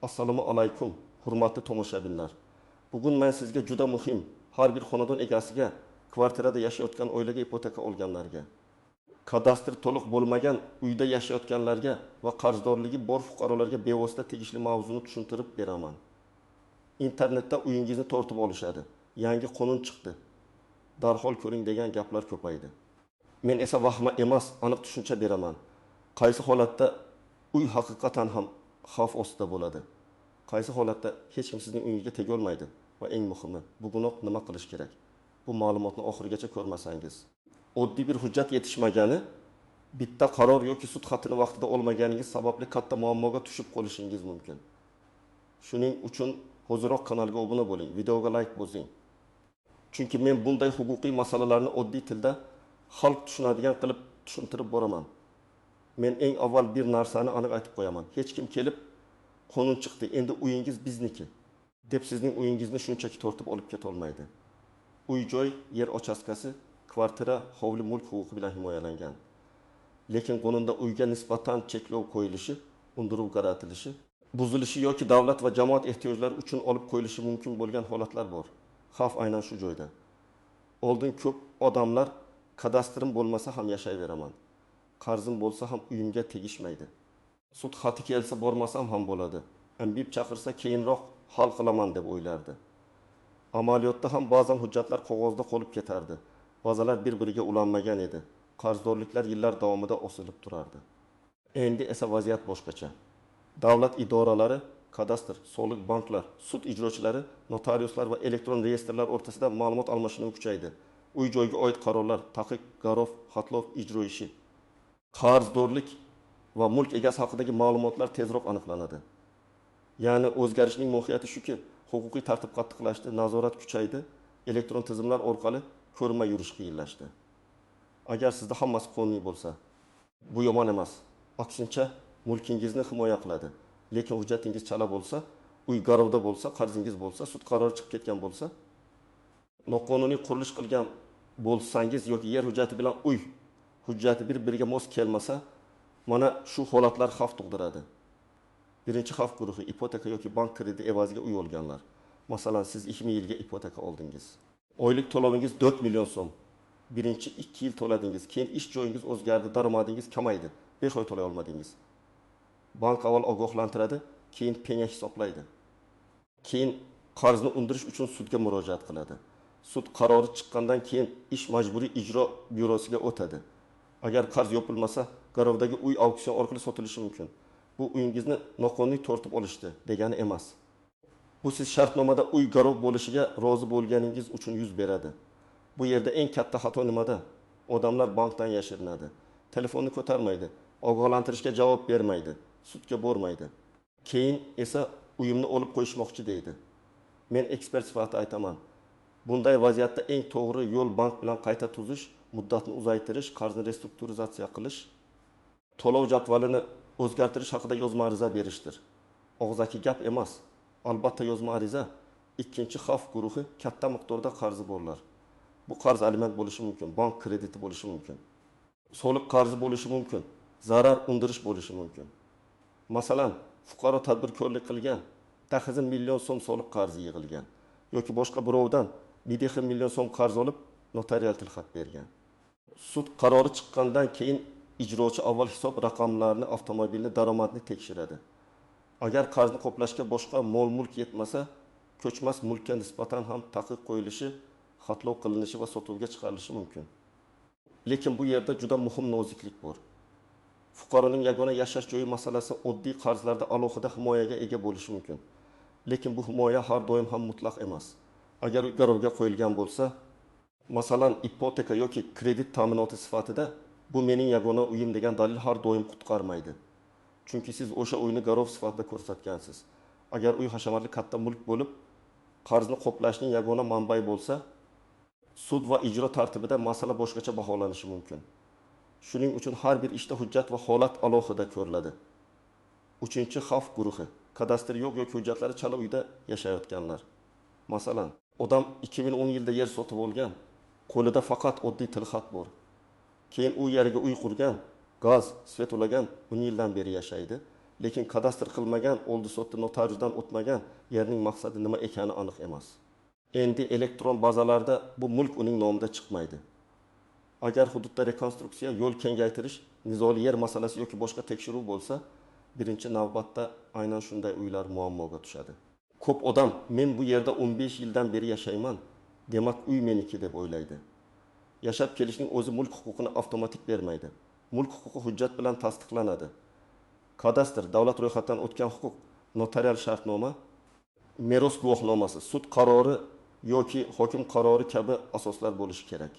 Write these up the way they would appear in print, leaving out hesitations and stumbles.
Assalomu alaykum, hurmatli tomoshabinlar. Bugun men sizga juda muhim, har bir xonadon egasiga, kvartirada yashayotgan oilaga ipoteka olganlarga, kadastr to'liq bo'lmagan uyda yashayotganlarga va qarzdorligi bor fuqarolarga bevosita tegishli mavzuni tushuntirib beraman. Internetda uyingizni tortib olishadi. Yangi qonun chiqdi. Darhol ko'ring degan gaplar ko'paydi. Men esa vahma emas, aniq tushuncha beraman. Qaysi holatda uy haqiqatan ham xavf ostida bo'ladi? Qaysi holatda hech kim sizning uyingizga tega olmaydi? Va eng muhimi, bugunoq nima qilish kerak? Bu ma'lumotni oxirigacha ko'rmasangiz, oddiy bir hujjat yetishmagani, bitta qaror yoki sud xatini vaqtida olmaganingiz sababli katta muammoga tushib qolishingiz mumkin. Shuning uchun hoziroq kanalga obuna bo'ling, videoga like bosing. Chunki men bunday huquqiy masalalarni oddiy tilda xalq tushunadigan qilib tushuntirib boraman. Men eng avval bir narsani aniq aytib qo'yaman. Hech kim kelib qonun chiqdi, endi uyingiz bizniki deb sizning uyingizni shunchaki tortib olib keta olmaydi. Uy-joy, yer ochastkasi, kvartira, hovli mulk huquqi bilan himoyalangan. Lekin qonunda uyga nisbatan cheklov qo'yilishi, undiruv qaratilishi, buzilishi yoki davlat va jamoat ehtiyojlari uchun olib qo'yilishi mumkin bo'lgan holatlar bor. Xavf aynan shu joyda. Oldin ko'p odamlar kadastrim bo'lmasa ham yashayveraman. Qarzim bo'lsa ham uyimga tegishmaydi. Sud xati kelsa bormasam ham bo'ladi. Ambib chaqirsa keyinroq hal qilaman deb o'ylardi. Amaliyotda ham ba'zan hujjatlar qog'ozda qolib ketardi. Bazalar bir-biriga ulanmagan edi. Qarzdorliklar yillar davomida osilib turardi. Endi esa vaziyat boshqacha. Davlat idoralari, kadastr, soliq banklar, sud ijrochilari, notariuslar va elektron reyestrlar o'rtasida ma'lumot almashinuvi kuchaydi. Uy-joyga oid qarorlar, taqiq, garov, xatlov ijro ishi, qarzdorlik va mulk egasi haqidagi ma'lumotlar tezroq aniqlanadi. Ya'ni o'zgarishning mohiyati shuki, huquqiy tartib qattiqlashdi, nazorat kuchaydi, elektron tizimlar orqali ko'rmay yurish qiyinlashdi. Agar sizda hammasi qonuniy bo'lsa, bu yomon emas. Aksincha, mulkingizni himoya qiladi. Lekin hujjatingiz chala bo'lsa, uy garovda bo'lsa, qarzingiz bo'lsa, sud qarori chiqib ketgan bo'lsa, noqonuniy qurilish qilgan bo'lsangiz yoki yer hujjati bilan uy hujjati bir-biriga mos kelmasa, mana shu holatlar xavf tug'diradi. Birinchi xavf guruhi ipoteka yoki bank krediti evaziga uy olganlar. Masalan, siz 2000 yilga ipoteka oldingiz. Oylik to'lovingiz 4 million so'm. Birinchi 2 yil to'ladingiz, keyin ish joyingiz o'zgardi, daromadingiz kamaydi, 5 oy to'lay olmadingiz. Bank avval ogohlantiradi, keyin penya hisoblaydi. Keyin qarzni undirish uchun sudga murojaat qiladi. Sud qarori chiqqandan keyin ish majburiy ijro byurosiga o'tadi. Agar qarz yopilmasa, garovdagi uy auksion orqali sotilishi mumkin. Bu uyingizni noqonuniy tortib olishdi degani emas. Bu siz shartnomada uy garov bo'lishiga rozi bo'lganingiz uchun yuz beradi. Bu yerda eng katta xato nimada? Odamlar bankdan yashirinadi. Telefonni ko'tarmaydi, ogohlantirishga javob bermaydi, sudga bormaydi. Keyin esa uyimni olib qo'yishmoqchi deydi. Men ekspert sifatida aytaman. Bunday vaziyatda eng to'g'ri yo'l bank bilan qayta tuzish, muddatni uzaytirish, qarzni restrukturizatsiya qilish, to'lov jadvalini o'zgartirish haqida yozma ariza berishdir. Og'zaki gap emas. Albatta yozma ariza. Ikkinchi xavf guruhi katta miqdorda qarzi borlar. Bu qarz aliment bo'lishi mumkin, bank krediti bo'lishi mumkin, soliq qarzi bo'lishi mumkin, zarar undirish bo'lishi mumkin. Masalan, fuqaro tadbirkorlik qilgan, taxizin million so'm soliq qarzi yig'ilgan yoki boshqa birovdan midexi million so'm qarz olib notarial tilxat bergan. Sud qarori chiqqandan keyin ijrochi avval hisob raqamlarini, avtomobilni, daromadni tekshiradi. Agar qarzni qoplashga boshqa mol-mulk yetmasa, ko'chmas mulkka nisbatan ham taqiq qo'yilishi, xatlov qilinishi va sotuvga chiqarilishi mumkin. Lekin bu yerda juda muhim noziklik bor. Fuqaroning yagona yashash joyi masalasi oddiy qarzlarda alohida himoyaga ega bo'lishi mumkin. Lekin bu himoya har doim ham mutlaq emas. Agar garovga qo'yilgan bo'lsa, masalan, ipoteka yoki kredit ta'minoti sifatida bu mening yagona uyim degan dalil har doim qutqarmaydi. Chunki siz o'sha uyni garov sifatida ko'rsatgansiz. Agar uy hashamatli katta mulk bo'lib, qarzni qoplashning yagona manbai bo'lsa, sud va ijro tartibida masala boshqacha baholanishi mumkin. Shuning uchun har bir ishda hujjat va holat alohida ko'riladi. Uchinchi xavf guruhi kadastr yo'q yoki hujjatlari chala uyda yashayotganlar. Masalan, odam 2010 yilda yer sotib olgan, qo'lida faqat oddiy tilxat bor. Keyin u yerga uy qurgan, gaz, svet ulagan 10 yildan beri yashaydi. lekin kadastr qilmagan, oldi sotdi notariusdan o'tmagan yerning maqsadi nima ekani aniq emas. Endi elektron bazalarda bu mulk uning nomidan chiqmaydi. Agar hududda rekonstruksiya, yo'l kengaytirish, nizoli yer masalasi yoki boshqa tekshiruv bo'lsa, birinchi navbatda aynan shunday uylar muammoga tushadi. Ko'p odam men bu yerda 15 yildan beri yashayman, demak uy meniki deb o'ylaydi. Yashab kelishning o'zi mulk huquqini avtomatik bermaydi. Mulk huquqi hujjat bilan tasdiqlanadi. Kadastr, davlat ro'yxatidan o'tgan huquq, notarial shartnoma, meros guvohnomasi, sud qarori yoki hokim qarori kabi asoslar bo'lishi kerak.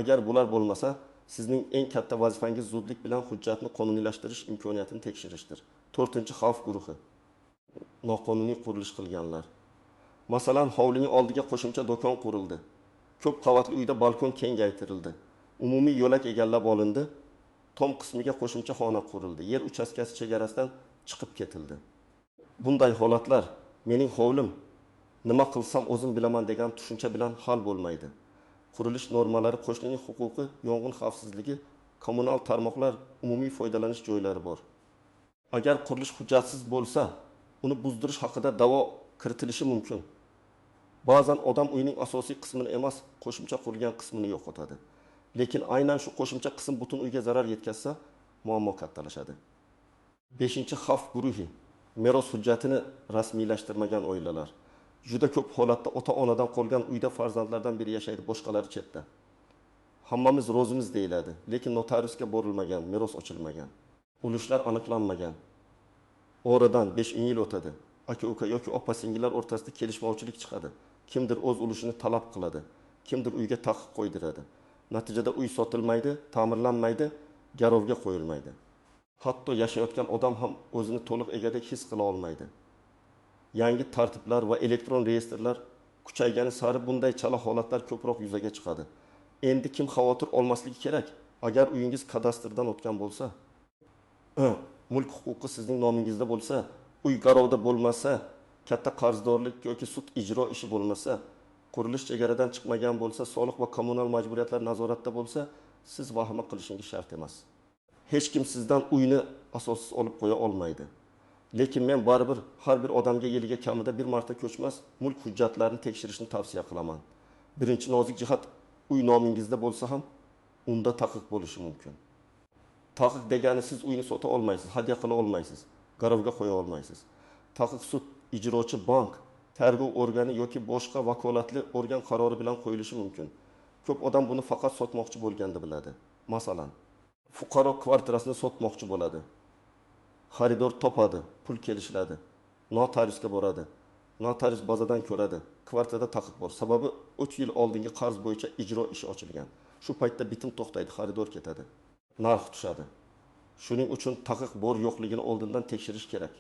Agar bular bo'lmasa, sizning eng katta vazifangiz zudlik bilan hujjatni qonuniylashtirish imkoniyatini tekshirishdir. 4-xavf guruhi. Noqonuniy qurilish qilganlar. Masalan, hovlining oldiga qo'shimcha do'kon qurildi. Ko'p qavatli uyda balkon kengaytirildi. Umumiy yo'lak egallab olindi. Tom qismiga qo'shimcha xona qurildi. Yer uchastkasi chegarasidan chiqib ketildi. Bunday holatlar mening hovlim, nima qilsam o'zim bilaman degan tushuncha bilan hal bo'lmaydi. Qurilish normalari, qo'shnining huquqi, yong'in xavfsizligi, kommunal tarmoqlar, umumiy foydalanish joylari bor. Agar qurilish hujjatsiz bo'lsa, uni buzdirish haqida da'vo kiritilishi mumkin. Ba'zan odam uyning asosiy qismini emas, qo'shimcha qurilgan qismini yo'qotadi. Lekin aynan shu qo'shimcha qism butun uyga zarar yetkazsa, muammo kattalashadi. 5-xavf guruhi. Meros hujjatini rasmiylashtirmagan oilalar. Juda ko'p holatda ota-onadan qolgan uyda farzandlardan biri yashaydi, boshqalari chetda. Hammamiz rozimiz deyiladi, lekin notariusga borilmagan, meros ochilmagan. Ulushlar aniqlanmagan. Oradan 5 yil o'tadi. Aka-uka yoki opa-singillar o'rtasida kelishmovchilik chiqadi. Kimdir o'z ulushini talab qiladi, kimdir uyga taqiq qo'ydiradi. Natijada uy sotilmaydi, ta'mirlanmaydi, garovga qo'yilmaydi. Hatto yashayotgan odam ham o'zini to'liq egadek his qila olmaydi. Yangi tartiblar va elektron reyestrlar kuchaygani sari bunday chala holatlar ko'proq yuzaga chiqadi. Endi kim xavotir olmasligi kerak? Agar uyingiz kadastrdan o'tgan bo'lsa, mulk huquqi sizning nomingizda bo'lsa, uy garovda bo'lmasa, katta qarzdorlik yoki sud ijro ishi bo'lmasa, qurilish chegaradan chiqmagan bo'lsa, soliq va kommunal majburiyatlar nazoratda bo'lsa, siz vahima qilishingiz shart emas. Hech kim sizdan uyni asossiz olib qo'ya olmaydi. Lekin men baribir har bir odamga yiliga kamida bir marta ko'chmas mulk hujjatlarini tekshirishni tavsiya qilaman. Birinchi nozik jihat, uy nomingizda bo'lsa ham unda taqiq bo'lishi mumkin. Taqiq degani siz uyni sota olmaysiz, hadya qila olmaysiz, garovga qo'ya olmaysiz. Taqiq sud, ijrochi bank, tergov organi yoki boshqa vakolatli organ qarori bilan qo'yilishi mumkin. Ko'p odam buni faqat sotmoqchi bo'lganda biladi. Masalan, fuqaro kvartirasini sotmoqchi bo'ladi. Xaridor topadi, pul kelishiladi. Notariusga boradi. Notarius bazadan ko'radi. Kvartirada taqiq bor. Sababi 3 yil oldingi qarz bo'yicha ijro ishi ochilgan. Shu paytda bitim to'xtaydi, xaridor ketadi. Narx tushadi. Shuning uchun taqiq bor yo'qligini oldindan tekshirish kerak.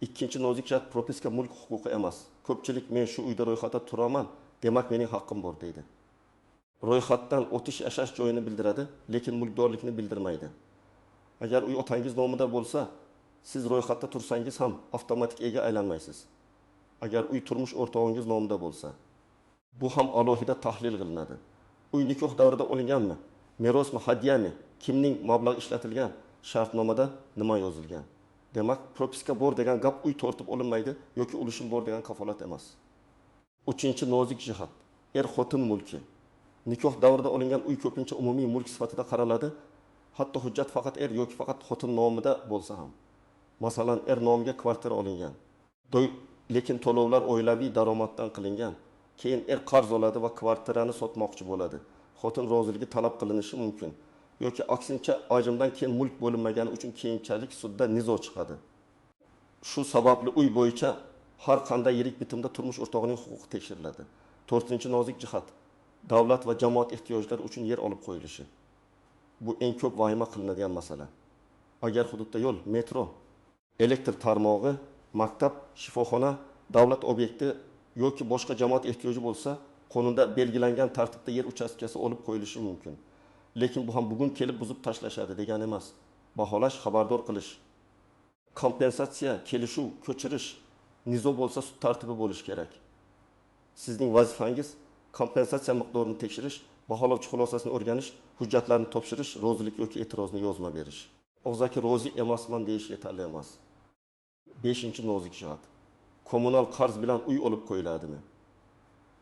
Ikkinchi nozik jihat, propiska mulk huquqi emas. Ko'pchilik men shu uyda ro'yxatda turaman, demak mening haqqim bor deydi. Ro'yxatdan o'tish yashash joyini bildiradi, lekin mulkdorlikni bildirmaydi. Agar uy otangiz nomida bo'lsa, siz ro'yxatda tursangiz ham avtomatik ega aylanmaysiz. Agar uy turmush o'rtog'ingiz nomida bo'lsa, bu ham alohida tahlil qilinadi. Uy nikoh davrida olinganmi? Merosmi, hadyami? Kimning mablag' ishlatilgan? Shartnomada nima yozilgan? Demak, propiska bor degan gap uy tortib olinmaydi yoki ulushim bor degan kafolat emas. 3-chi nozik jihat, xotin mulki. Nikoh davrida olingan uy ko'pincha umumiy mulk sifatida qaraladi. Hatto hujjat faqat yoki faqat xotin nomida bo'lsa ham. Masalan, nomiga kvartira olingan. Lekin to'lovlar oilaviy daromaddan qilingan. Keyin qarz oladi va kvartirani sotmoqchi bo'ladi. Xotin roziligi talab qilinishi mumkin. Yoki aksincha ajrimdan keyin mulk bo'linmagani uchun keyinchalik sudda nizo chiqadi. Shu sababli uy bo'yicha har qanday yirik bitimda turmush o'rtog'ining huquqi tekshiriladi. 4-chi nozik jihat, davlat va jamoat ehtiyojlari uchun yer olib qo'yilishi. Bu eng ko'p vahima qilinadigan masala. Agar hududda yo'l, metro, elektr tarmog'i, maktab, shifoxona, davlat obyekti yoki boshqa jamoat ehtiyoji bo'lsa, qonunda belgilangan tartibda yer uchastkasi olib qo'yilishi mumkin. Lekin bu ham bugun kelib buzib tashlashadi degani emas. Baholash, xabardor qilish, kompensatsiya, kelishuv, ko'chirish, nizo bo'lsa sud tartibi bo'lishi kerak. Sizning vazifangiz kompensatsiya miqdorini tekshirish, baholovchi xulosasini o'rganish, hujjatlarni topshirish, rozilik yoki e'tirozni yozma berish. og'zaki rozi emasman deyish yetarli emas. 5-nozik jihat. Kommunal qarz bilan uy olib qo'yiladimi?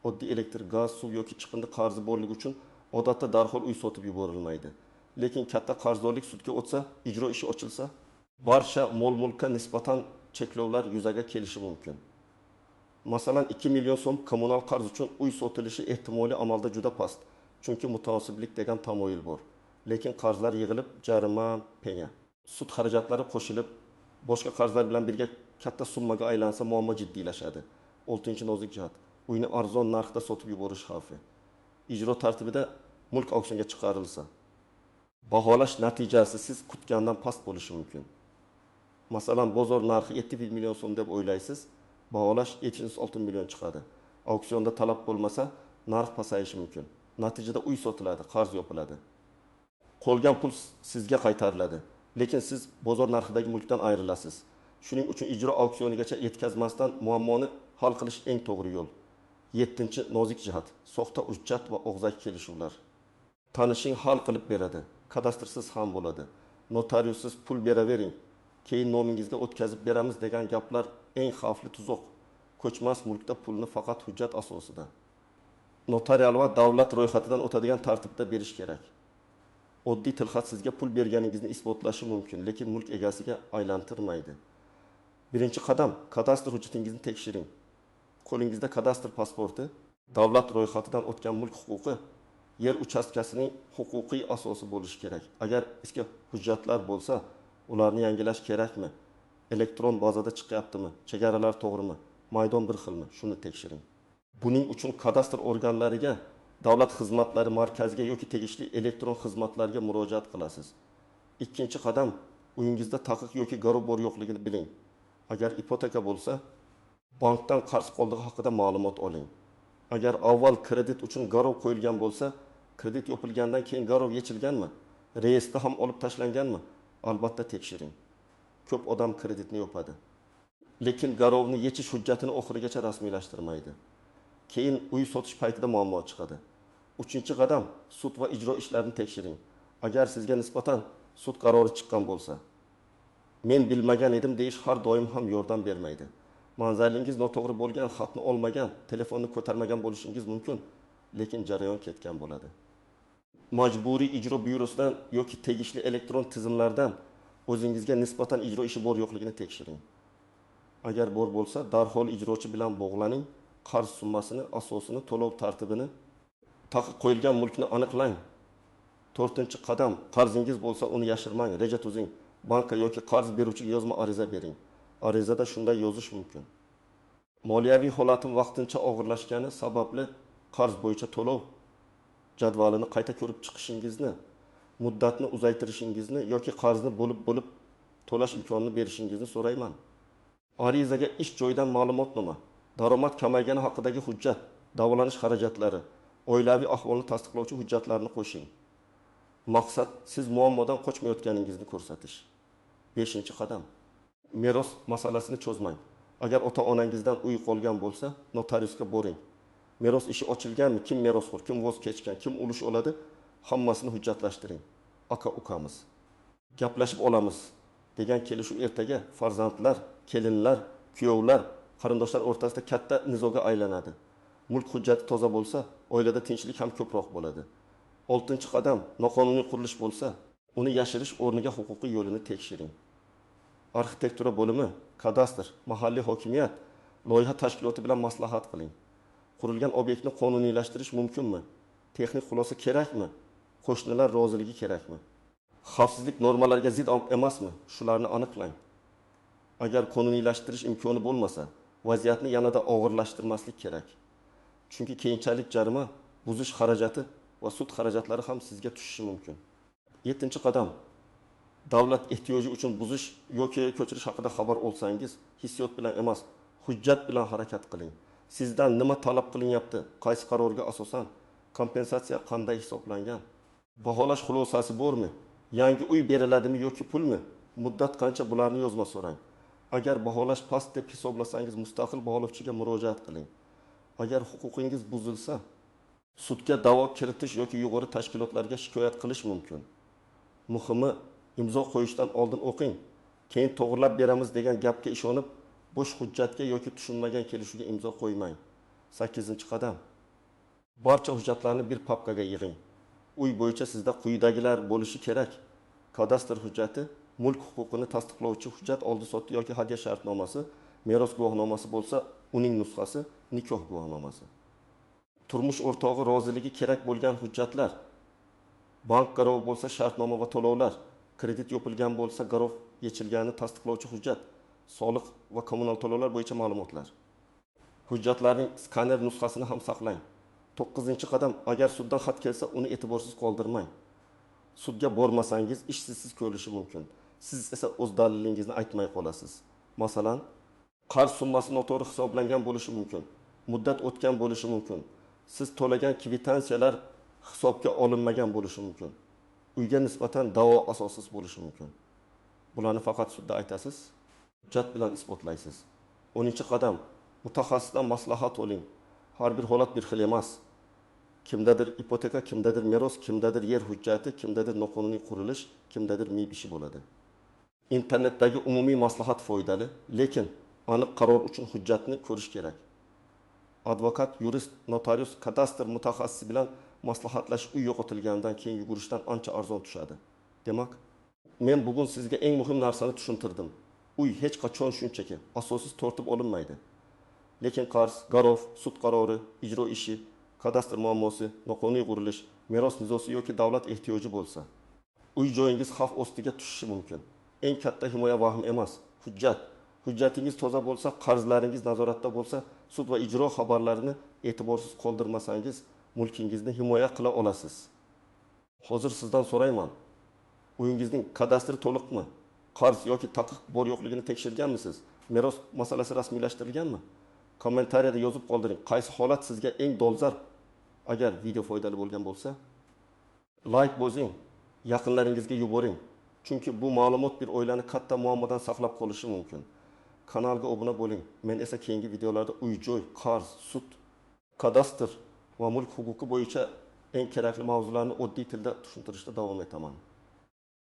Oddiy elektr, gaz, suv yoki chiqindi qarzi borligi uchun odatda darhol uy sotib yuborilmaydi. Lekin katta qarzdorlik sudga o'tsa, ijro ishi ochilsa, barcha mol-mulkka nisbatan cheklovlar yuzaga kelishi mumkin. Masalan, 2 million so'm kommunal qarz uchun uy sotilishi ehtimoli amalda juda past. Chunki mutanosiblik degan tamoyil bor. Lekin qarzlar yig'ilib, jarima, penya, sud xarajatlari qo'shilib, boshqa qarzlar bilan birga katta summaga aylansa muammo jiddiylashadi. 6-nozik jihat. Uyni arzon narxda sotib yuborish xavfi. Ijro tartibida mulk auksionga chiqarilsa, baholash natijasi siz kutgandan past bo'lishi mumkin. Masalan, bozor narxi 7 million so'm deb o'ylaysiz, baholash 76 million chiqadi. Auksionda talab bo'lmasa, narx pasayishi mumkin. Natijada uy sotiladi, qarz yopiladi. Qolgan pul sizga qaytariladi, lekin siz bozor narxidagi mulkdan ayrilasiz. Shuning uchun ijro auksionigacha yetkazmasdan muammoni hal qilish eng to'g'ri yo'l. 7-nozik jihat. Soxta hujjat va og'zaki kelishuvlar. Tanishing hal qilib beradi. Kadastrsiz ham bo'ladi. Notariussiz pul beravering, keyin nomingizga o'tkazib beramiz degan gaplar eng xavfli tuzoq. Ko'chmas mulkda pulni faqat hujjat asosida, notarial va davlat ro'yxatidan o'tadigan tartibda berish kerak. Oddiy tilxat sizga pul berganingizni isbotlashi mumkin, lekin mulk egasiga aylantirmaydi. Birinchi qadam, kadastr hujjatingizni tekshiring. Qo'lingizda kadastr pasporti, davlat ro'yxatidan o'tgan mulk huquqi, yer uchastkasining huquqiy asosi bo'lishi kerak. Agar eski hujjatlar bo'lsa, ularni yangilash kerakmi? Elektron bazada chiqyaptimi? Chegaralar to'g'rimi? Maydon bir xilmi? Shuni tekshiring. Buning uchun kadastr organlariga, davlat xizmatlari markaziga yoki tegishli elektron xizmatlarga murojaat qilasiz. Ikkinchi qadam, uyingizda taqiq yoki garov bor yo'qligini biling. Agar ipoteka bo'lsa, bankdan qarz qoldigi haqida ma'lumot oling. Agar avval kredit uchun garov qo'yilgan bo'lsa, kredit yopilgandan keyin garov yechilganmi? Reyestrda ham olib tashlanganmi? Albatta tekshiring. Ko'p odam kreditni yopadi, lekin garovni yechish hujjatini oxirigacha rasmiylashtirmaydi. Keyin uy sotish paytida muammo chiqadi. 3-qadam, sud va ijro ishlarini tekshiring. Agar sizga nisbatan sud qarori chiqqan bo'lsa, men bilmagan edim deyish har doim ham yordam bermaydi. Manzilingiz noto'g'ri bo'lgan, xatni olmagan, telefonni ko'tarmagan bo'lishingiz mumkin, lekin jarayon ketgan bo'ladi. Majburiy ijro byurosidan yoki tegishli elektron tizimlardan o'zingizga nisbatan ijro ishi bor yo'qligini tekshiring. Agar bor bo'lsa, darhol ijrochi bilan bog'laning, qarz summasini, asosini, to'lov tartibini, taqiq qo'yilgan mulkni aniqlang. 4-qadam, qarzingiz bo'lsa, uni yashirmang, reja tuzing. Banka yoki qarz beruvchiga yozma ariza bering. Arizada shunday yozish mumkin: moliyaviy holatim vaqtincha og'irlashgani sababli qarz bo'yicha to'lov jadvalini qayta ko'rib chiqishingizni, muddatni uzaytirishingizni yoki qarzni bo'lib to'lash imkonini berishingizni so'rayman. Arizaga ish joyidan ma'lumotnoma, daromad kamaygani haqidagi hujjat, davolanish xarajatlari, oilaviy ahvolni tasdiqlovchi hujjatlarni qo'shing. Maqsad siz muammodan qochmayotganingizni ko'rsatish. 5-qadam. Meros masalasini cho'zmang. Agar ota-onangizdan uy qolgan bo'lsa, notariusga boring. Meros ishi ochilganmi, kim merosxo'r, kim voz kechgan, kim ulush oladi, hammasini hujjatlashtiring. Aka-ukamiz. Gaplashib olamiz degan kelishuv ertaga farzandlar, kelinlar, kuyovlar, qarindoshlar o'rtasida katta nizoga aylanadi. Mulk hujjati toza bo'lsa, oilada tinchlik ham ko'proq bo'ladi. 6-qadam, noqonuniy qurilish bo'lsa, uni yashirish o'rniga huquqiy yo'lini tekshiring. Arxitektura bo'limi, kadastr, mahalliy hokimiyat, loyiha tashkiloti bilan maslahat qiling. Qurilgan obyektni qonuniylashtirish mumkinmi? Texnik xulosa kerakmi? Qo'shnilar roziligi kerakmi? Xavfsizlik normalariga zid emasmi? Shularni aniqlang. Agar qonuniylashtirish imkoni bo'lmasa, vaziyatni yanada og'irlashtirmaslik kerak. Chunki keyinchalik jarima, buzish xarajati va sud xarajatlari ham sizga tushishi mumkin. 7-qadam. Davlat ehtiyoji uchun buzish yoki ko'chirish haqida xabar olsangiz, hissiyot bilan emas, hujjat bilan harakat qiling. Sizdan nima talab qilinyapti? Qaysi qarorga asosan? Kompensatsiya qanday hisoblangan? Baholash xulosasi bormi? Yangi uy beriladimi yoki pulmi? Muddat qancha, bularni yozma so'rang. Agar baholash past deb hisoblasangiz, mustaqil baholovchiga murojaat qiling. Agar huquqingiz buzilsa, sudga da'vo kiritish yoki yuqori tashkilotlarga shikoyat qilish mumkin. Muhimi, imzo qo'yishdan oldin o'qing, keyin to'g'rilab beramiz degan gapga ishonib, bo'sh hujjatga yoki tushunmagan kelishuvga imzo qo'ymang. 8-qadam. Barcha hujjatlarni bir papkaga yig'ing. Uy bo'yicha sizda quyidagilar bo'lishi kerak. Kadastr hujjati, mulk huquqini tasdiqlovchi hujjat, oldi-sotdi yoki hadya shartnomasi, meros guvohnomasi bo'lsa, uning nusxasi, nikoh guvohnomasi. Turmush o'rtog'i roziligi kerak bo'lgan hujjatlar, bank garovi bo'lsa shartnoma va to'lovlar, kredit yopilgan bo'lsa garov yechilganini tasdiqlovchi hujjat, soliq va kommunal to'lovlar bo'yicha ma'lumotlar. Hujjatlarning skaner nusxasini ham saqlang. 9-qadam, agar suddan xat kelsa, uni e'tiborsiz qoldirmang. Sudga bormasangiz ish sizsiz ko'rilishi mumkin. Siz esa o'z dalilingizni aytmay qolasiz. Masalan, qarz summasi noto'g'ri hisoblangan bo'lishi mumkin. Muddat o'tgan bo'lishi mumkin. Siz to'lagan kvitansiyalar hisobga olinmagan bo'lishi mumkin. Uyga nisbatan da'vo asossiz bo'lishi mumkin. Bularni faqat sudda aytasiz, hujjat bilan isbotlaysiz. 10-qadam, mutaxassisdan maslahat oling. Har bir holat bir xil emas. Kimdadir ipoteka, kimdadir meros, kimdadir yer hujjati, kimdadir noqonuniy qurilish, kimdadir mib ishi bo'ladi. Internetdagi umumiy maslahat foydali, lekin aniq qaror uchun hujjatni ko'rish kerak. Advokat, yurist, notarius, kadastr mutaxassisi bilan maslahatlashish uy yo'qotilgandan keyin yugurishdan ancha arzon tushadi. Demak, men bugun sizga eng muhim narsani tushuntirdim. Uy hech qachon shunchaki asossiz tortib olinmaydi. Lekin qarz, garov, sud qarori, ijro ishi, kadastr muammosi, noqonuniy qurilish, meros nizosi yoki davlat ehtiyoji bo'lsa, uy joyingiz xavf ostiga tushishi mumkin. Eng katta himoya vahm emas, hujjat. Hujjatingiz toza bo'lsa, qarzlaringiz nazoratda bo'lsa, sud va ijro xabarlarini e'tiborsiz qoldirmasangiz, mulkingizni himoya qila olasiz. Hozir sizdan so'rayman, uyingizning kadastri to'liqmi? Qarz yoki taqiq bor yo'qligini tekshirganmisiz? Meros masalasi rasmiylashtirilganmi? Kommentariyada yozib qoldiring. Qaysi holat sizga eng dolzarb? Agar video foydali bo'lgan bo'lsa, like bosing, yaqinlaringizga yuboring. Chunki bu ma'lumot bir oilani katta muammodan saqlab qolishi mumkin. Kanalga obuna bo'ling. Men esa keyingi videolarda uy-joy, qarz, sud, kadastr va mulk huquqi bo'yicha eng kerakli mavzularni oddiy tilda tushuntirishda davom etaman.